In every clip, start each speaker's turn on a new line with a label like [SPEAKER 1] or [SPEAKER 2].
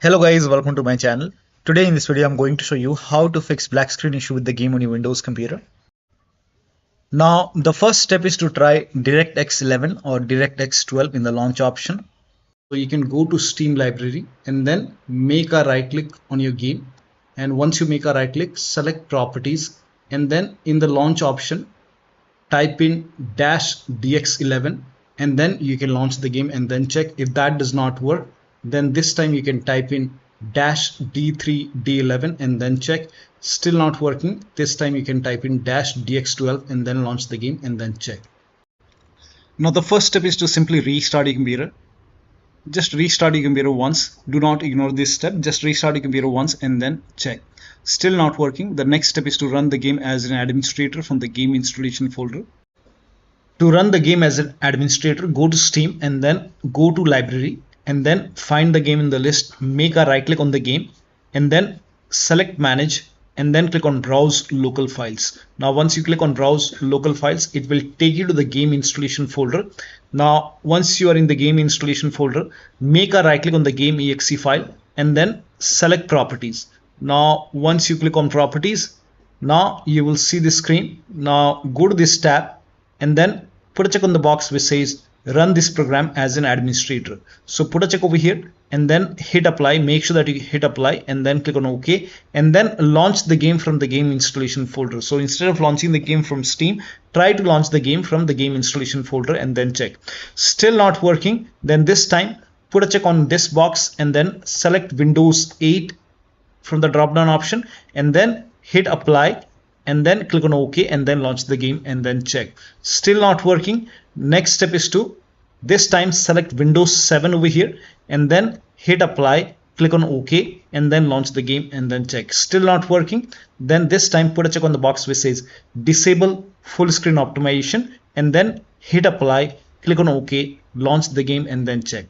[SPEAKER 1] Hello guys, welcome to my channel. Today in this video I'm going to show you how to fix black screen issue with the game on your Windows computer. Now the first step is to try DirectX 11 or DirectX 12 in the launch option. So you can go to Steam library and then make a right click on your game, and once you make a right click, select properties, and then in the launch option type in -dx11, and then you can launch the game and then check. If that does not work, then this time you can type in -d3d11 and then check. Still not working, this time you can type in -dx12 and then launch the game and then check. Now the first step is to simply restart your computer. Just restart your computer once. Do not ignore this step. Just restart your computer once and then check. Still not working. The next step is to run the game as an administrator from the game installation folder. To run the game as an administrator, go to Steam and then go to library and then find the game in the list. Make a right click on the game and then select manage and then click on browse local files. Now once you click on browse local files, it will take you to the game installation folder. Now once you are in the game installation folder, make a right click on the game exe file and then select properties. Now once you click on properties, now you will see the screen. Now go to this tab and then put a check on the box which says run this program as an administrator. So put a check over here and then hit apply. Make sure that you hit apply and then click on OK and then launch the game from the game installation folder. So instead of launching the game from Steam, try to launch the game from the game installation folder and then check. Still not working, then this time put a check on this box and then select Windows 8 from the drop down option and then hit apply and then click on OK and then launch the game and then check. Still not working. Next step is to this time select Windows 7 over here and then hit apply, click on OK and then launch the game and then check. Still not working. Then this time put a check on the box which says disable full screen optimization and then hit apply, click on OK, launch the game and then check.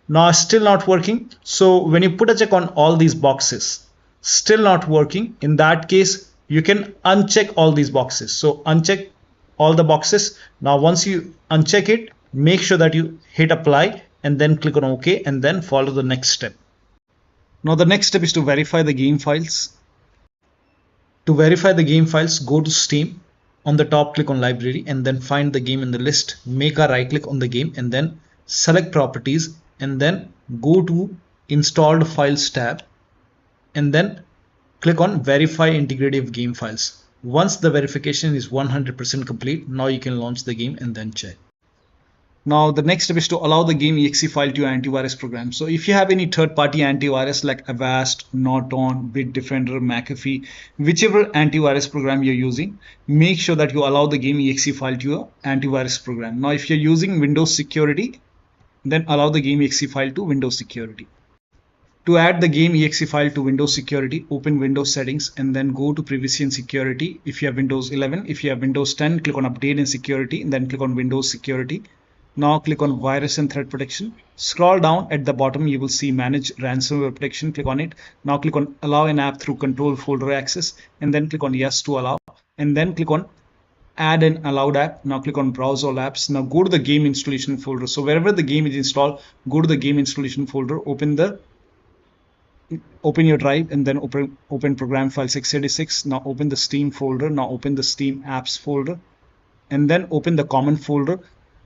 [SPEAKER 1] Now still not working. So when you put a check on all these boxes, still not working, in that case you can uncheck all these boxes. So uncheck all the boxes. Now once you uncheck it, make sure that you hit apply and then click on OK and then follow the next step. Now the next step is to verify the game files. To verify the game files, go to Steam. On the top, click on library and then find the game in the list. Make a right click on the game and then select properties and then go to installed files tab and then click on verify integrity of game files. Once the verification is 100% complete, now you can launch the game and then check. Now the next step is to allow the game exe file to your antivirus program. So if you have any third-party antivirus like Avast, Norton, Bitdefender, McAfee, whichever antivirus program you're using, make sure that you allow the game exe file to your antivirus program. Now if you're using Windows Security, then allow the game exe file to Windows Security. To add the game exe file to Windows Security, open Windows Settings and then go to Privacy and Security. If you have Windows 11, if you have Windows 10, click on Update and Security and then click on Windows Security. Now click on Virus and Threat Protection. Scroll down at the bottom, you will see Manage Ransomware Protection. Click on it. Now click on Allow an app through Control Folder Access and then click on Yes to allow and then click on Add an allowed app. Now click on Browse all apps. Now go to the game installation folder. So wherever the game is installed, go to the game installation folder, open your drive and then open program file 686. Now open the Steam folder. Now open the Steam apps folder and then open the common folder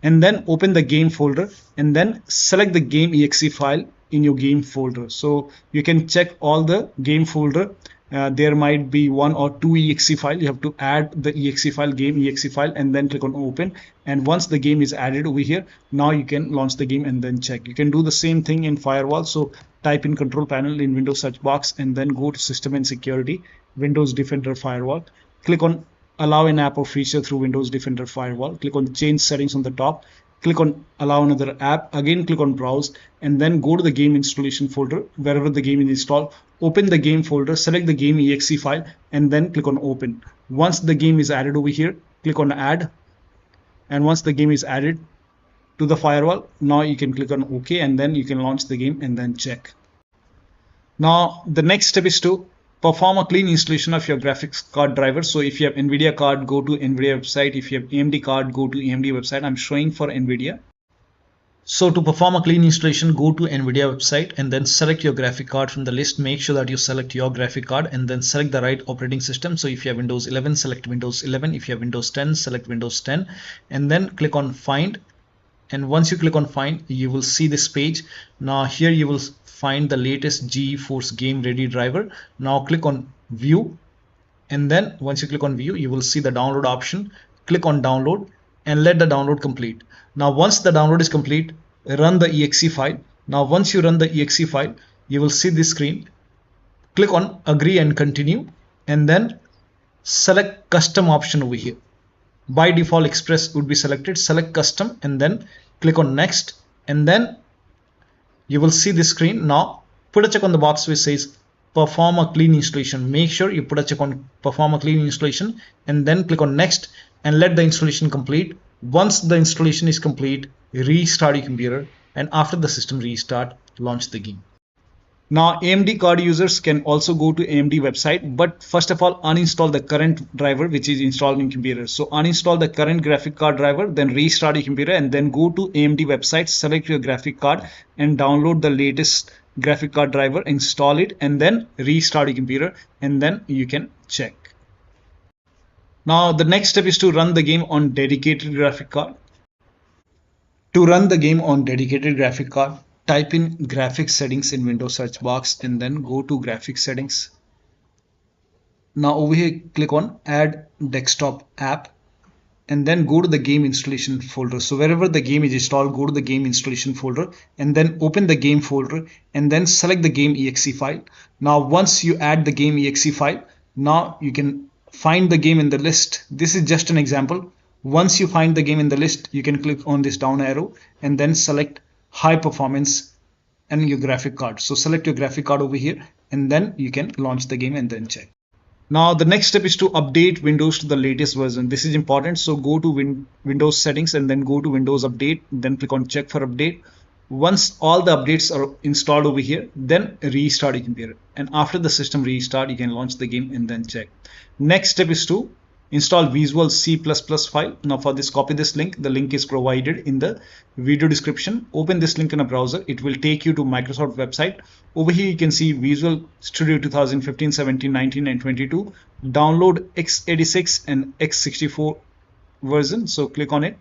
[SPEAKER 1] and then open the game folder and then select the game exe file in your game folder. So you can check all the game folder. There might be 1 or 2 exe file. You have to add the exe file, game exe file, and then click on open. And once the game is added over here, now you can launch the game and then check. You can do the same thing in firewall. So type in control panel in Windows search box and then go to system and security, Windows Defender Firewall. Click on allow an app or feature through Windows Defender Firewall. Click on change settings on the top. Click on allow another app. Again click on browse and then go to the game installation folder wherever the game is installed. Open the game folder, select the game exe file and then click on open. Once the game is added over here, click on add, and once the game is added to the firewall, now you can click on OK and then you can launch the game and then check. Now the next step is to perform a clean installation of your graphics card driver. So if you have NVIDIA card, go to NVIDIA website. If you have AMD card, go to AMD website. I'm showing for NVIDIA. So to perform a clean installation, go to NVIDIA website and then select your graphic card from the list. Make sure that you select your graphic card and then select the right operating system. So if you have Windows 11, select Windows 11. If you have Windows 10, select Windows 10 and then click on Find. And once you click on Find, you will see this page. Now here you will find the latest GeForce Game Ready driver. Now click on View, and then once you click on View, you will see the download option. Click on Download and let the download complete. Now once the download is complete, run the exe file. Now once you run the exe file, you will see this screen. Click on Agree and Continue and then select Custom option over here. By default Express would be selected. Select Custom and then click on Next, and then you will see this screen. Now put a check on the box which says perform a clean installation. Make sure you put a check on perform a clean installation and then click on Next and let the installation complete. Once the installation is complete, restart your computer, and after the system restart, launch the game. Now AMD card users can also go to AMD website, but first of all uninstall the current driver which is installed in computer. So uninstall the current graphic card driver, then restart your computer and then go to AMD website, select your graphic card and download the latest graphic card driver, install it and then restart your computer, and then you can check. Now the next step is to run the game on dedicated graphic card. To run the game on dedicated graphic card, type in graphics settings in Windows search box and then go to graphics settings. Now over here click on add desktop app and then go to the game installation folder. So wherever the game is installed, go to the game installation folder and then open the game folder and then select the game exe file. Now once you add the game exe file, now you can find the game in the list. This is just an example. Once you find the game in the list, you can click on this down arrow and then select high performance and your graphic card. So select your graphic card over here and then you can launch the game and then check. Now the next step is to update Windows to the latest version. This is important. So go to Windows settings and then go to Windows update, then click on check for update. Once all the updates are installed over here, then restart your computer, and after the system restart you can launch the game and then check. Next step is to install Visual C++ file. Now for this, copy this link. The link is provided in the video description. Open this link in a browser. It will take you to Microsoft website. Over here you can see Visual Studio 2015, 17, 19 and 22. Download x86 and x64 version. So click on it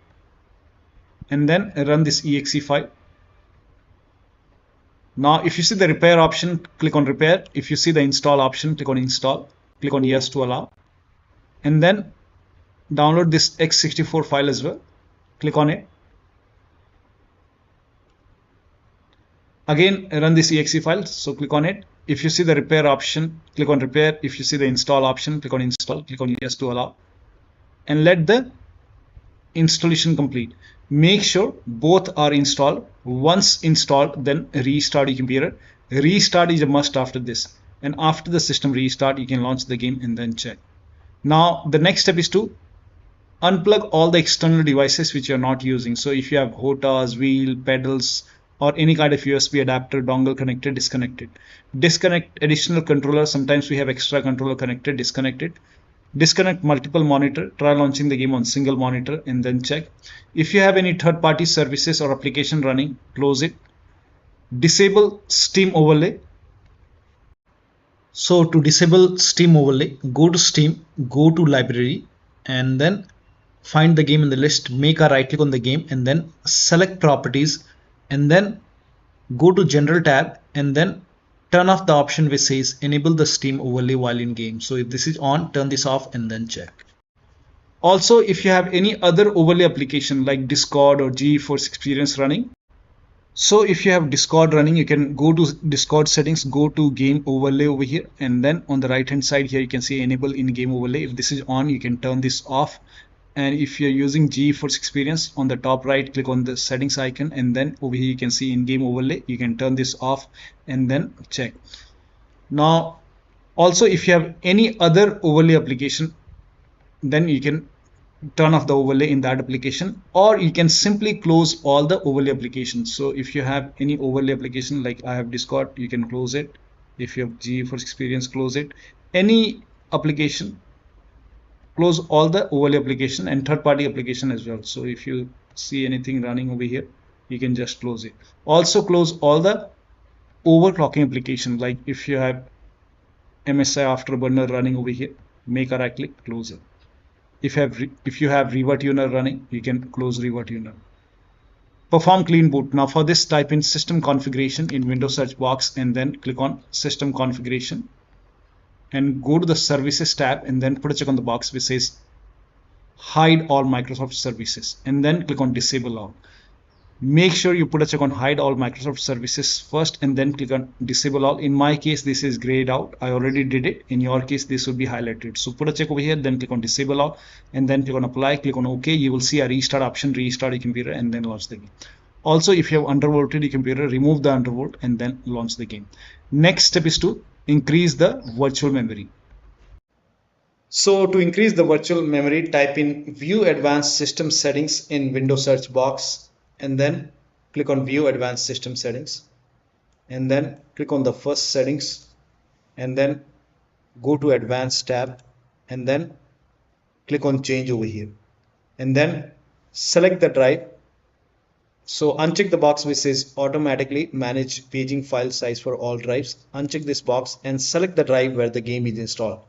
[SPEAKER 1] and then run this exe file. Now if you see the repair option, click on repair. If you see the install option, click on install. Click on yes to allow. And then download this x64 file as well. Click on it. Again run this exe file, so click on it. If you see the repair option, click on repair. If you see the install option, click on install. Click on yes to allow and let the installation complete. Make sure both are installed. Once installed, then restart your computer. Restart is a must after this, and after the system restart you can launch the game and then check. Now the next step is to unplug all the external devices which you are not using. So if you have HOTAs, wheel, pedals or any kind of USB adapter, dongle connected, disconnect it. Disconnect additional controller. Sometimes we have extra controller connected, disconnect it. Disconnect multiple monitor. Try launching the game on single monitor and then check. If you have any third-party services or application running, close it. Disable Steam overlay. So to disable Steam overlay, go to Steam, go to library and then find the game in the list. Make a right click on the game and then select properties and then go to general tab and then turn off the option which says enable the Steam overlay while in game. So if this is on, turn this off and then check. Also, if you have any other overlay application like Discord or GeForce Experience running, so if you have Discord running, you can go to Discord settings, go to game overlay over here, and then on the right hand side here you can see enable in game overlay. If this is on, you can turn this off. And if you're using GeForce Experience, on the top right click on the settings icon and then over here you can see in game overlay. You can turn this off and then check. Now also if you have any other overlay application, then you can turn off the overlay in that application, or you can simply close all the overlay applications. So if you have any overlay application like I have Discord, you can close it. If you have GeForce Experience, close it. Any application, close all the overlay application and third-party application as well. So if you see anything running over here, you can just close it. Also close all the overclocking application, like if you have MSI Afterburner running over here, make a right click, close it. If you have ReverTuner running, you can close ReverTuner. Perform clean boot. Now for this, type in system configuration in Windows search box and then click on system configuration and go to the services tab and then put a check on the box which says hide all Microsoft services and then click on disable all. Make sure you put a check on hide all Microsoft services first and then click on disable all. In my case, this is grayed out. I already did it. In your case, this would be highlighted. So put a check over here, then click on disable all and then click on apply, click on OK. You will see a restart option, restart your computer and then launch the game. Also, if you have undervolted your computer, remove the undervolt and then launch the game. Next step is to increase the virtual memory. So to increase the virtual memory, type in view advanced system settings in Windows search box and then click on view advanced system settings and then click on the first settings and then go to advanced tab and then click on change over here and then select the drive. So uncheck the box which says automatically manage paging file size for all drives. Uncheck this box and select the drive where the game is installed.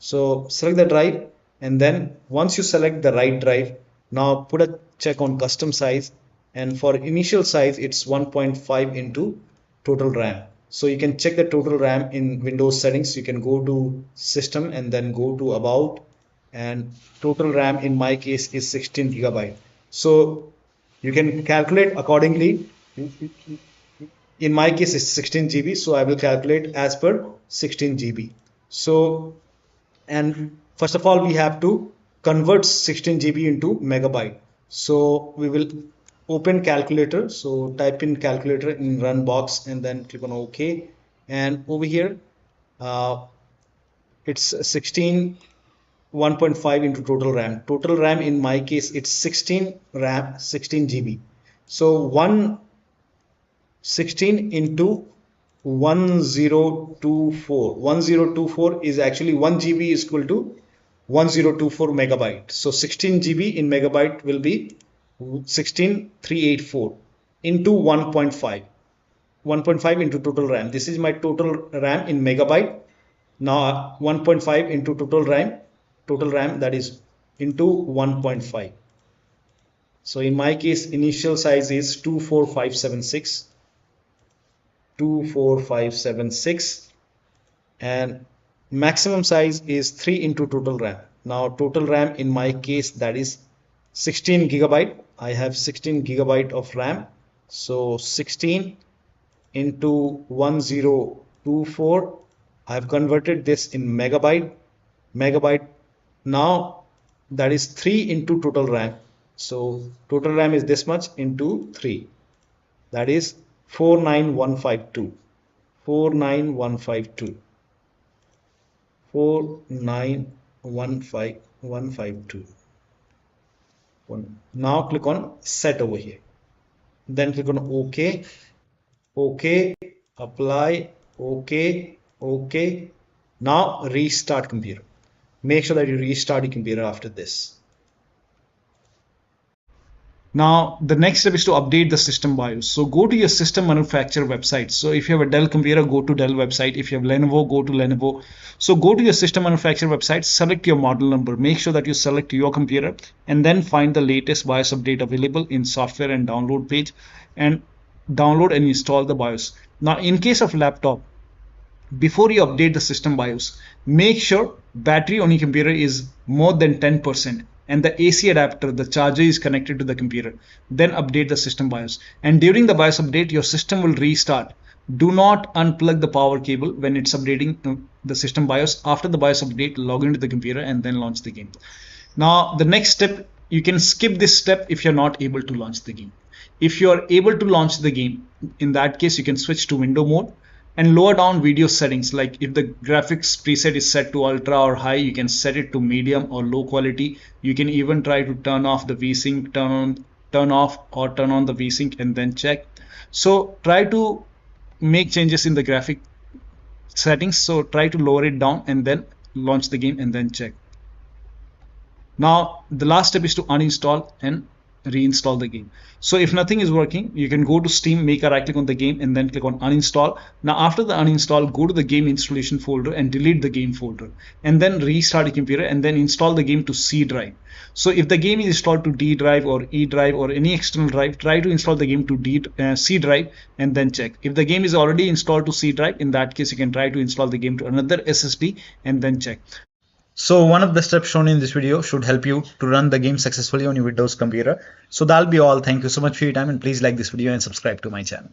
[SPEAKER 1] So select the drive and then once you select the right drive, now put a check on custom size. And for initial size, it's 1.5 into total RAM. So you can check the total RAM in Windows settings. You can go to system and then go to about, and total RAM in my case is 16 GB. So you can calculate accordingly. In my case, it's 16 GB. So I will calculate as per 16 GB. So, and first of all, we have to convert 16 GB into megabyte. So we will open calculator. So type in calculator in run box and then click on OK. And over here, it's 16 1.5 into total RAM. Total RAM in my case, it's 16 RAM, 16 GB. So 16 into 1024. 1024 is actually 1 GB is equal to 1024 megabyte. So 16 GB in megabyte will be 16384 into 1.5. 1.5 into total RAM. This is my total RAM in megabyte. Now 1.5 into total RAM that is into 1.5. So in my case, initial size is 24576 and maximum size is 3 into total RAM. Now total RAM in my case, that is 16 GB. I have 16 GB of RAM. So 16 into 1024. I have converted this in megabyte. Now that is 3 into total RAM. So total RAM is this much into 3. That is 49152. 49152. 4915152. Now click on set over here. Then click on OK. OK. Apply. OK. OK. Now restart computer. Make sure that you restart your computer after this. Now the next step is to update the system BIOS. So go to your system manufacturer website. So if you have a Dell computer, go to Dell website. If you have Lenovo, go to Lenovo. So go to your system manufacturer website, select your model number, make sure that you select your computer and then find the latest BIOS update available in software and download page and download and install the BIOS. Now in case of laptop, before you update the system BIOS, make sure battery on your computer is more than 10%. And the AC adapter, the charger, is connected to the computer. Then update the system BIOS. And during the BIOS update, your system will restart. Do not unplug the power cable when it's updating the system BIOS. After the BIOS update, log into the computer and then launch the game. Now, the next step, you can skip this step if you're not able to launch the game. If you're able to launch the game, in that case, you can switch to window mode and lower down video settings. Like if the graphics preset is set to ultra or high, you can set it to medium or low quality. You can even try to turn off the VSync, turn off or turn on the VSync and then check. So try to make changes in the graphic settings. So try to lower it down and then launch the game and then check. Now the last step is to uninstall and reinstall the game. So if nothing is working, you can go to Steam, make a right click on the game, and then click on uninstall. Now after the uninstall, go to the game installation folder and delete the game folder, and then restart your computer and then install the game to C drive. So if the game is installed to D drive or E drive or any external drive, try to install the game to C drive and then check. If the game is already installed to C drive, in that case you can try to install the game to another SSD and then check. So one of the steps shown in this video should help you to run the game successfully on your Windows computer. So that'll be all. Thank you so much for your time, and please like this video and subscribe to my channel.